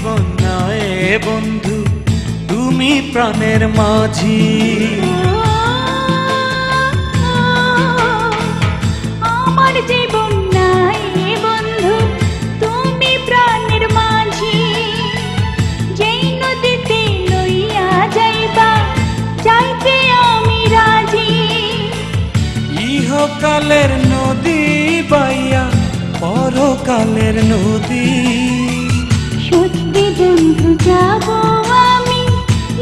জীবন নয় বন্ধু, তুমি প্রাণের মাঝি। আমার জীবন নাই বন্ধু, তুমি প্রাণের মাঝি। যেই নদীতে লইয়া যাইবা, যাইতে আমি রাজি। ইহকালের নদী বাইয়া পরকালের নদী। সত্যি বন্ধু যাব আমি,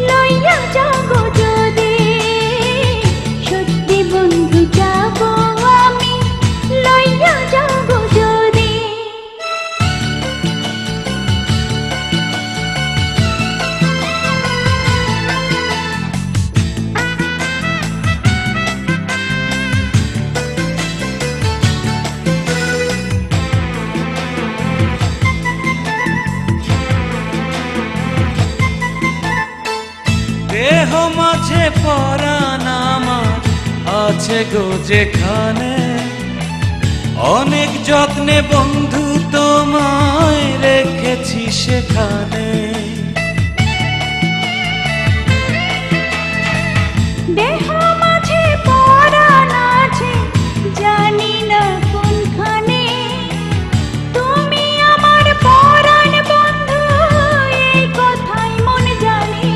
লইয়া যাব যদি। সত্যি বন্ধু যাব আমি, লইয়া যাব যদি। দেহ মাঝে পরাণ আমার আছে গো যেখানে, অনেক যত্নে বন্ধু তোমায় রেখেছি সেখানে। দেহ মাঝে পরাণ আছে, জানি না কোনখানে। তুমি আমার পরাণ বন্ধু, এই কথাই মন জানে।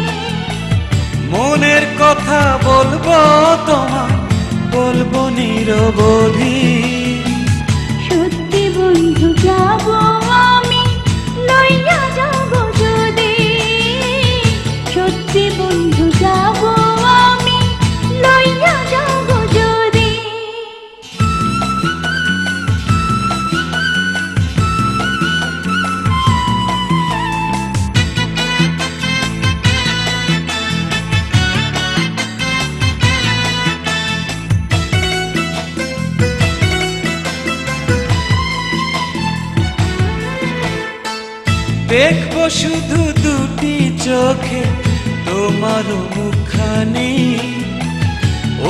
মনের কথা বলবো তোমায়, বলবো নিরবধি। সত্যি বন্ধু যাব আমি, লইয়া যাব যদি। সত্যি বন্ধু যাব আমি, লইয়া যাব যদি। দেখবো শুধু দুটি চোখে তোমার মুখখানি।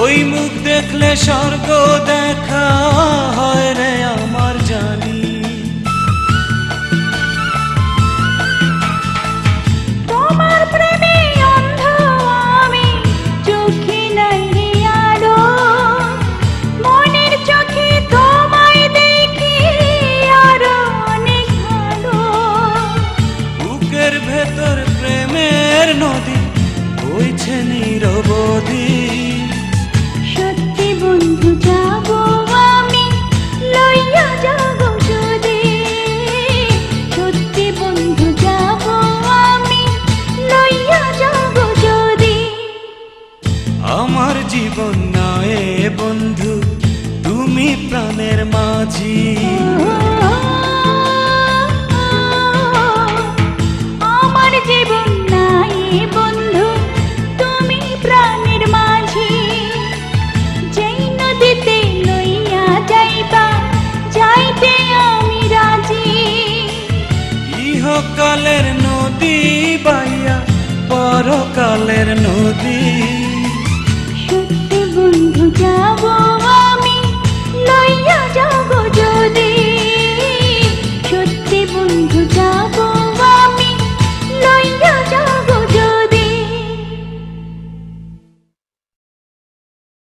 ওই মুখ দেখলে স্বর্গ দেখা হয় রে আমার জানি। তোমার প্রেমে অন্ধ আমি, চোখে নাই রে আলো। মনের চোখে তোমায় দেখি আরো অনেক ভালো। বুকের ভেতর প্রেমের নদী বইছে নিরবধি। সত্যি বন্ধু যাব আমি, লইয়া যাব যদি। সত্যি বন্ধু যাব আমি, লইয়া যাব যদি। আমার জীবন নয় বন্ধু, তুমি প্রাণের মাঝি। আমার জীবন নাই বন্ধু, তুমি প্রাণের মাঝি। যেই নদীতে লইয়া যাইবা, যাইতে আমি রাজি। ইহকালের নদী বাইয়া পরকালের নদী। সত্যি বন্ধু যাব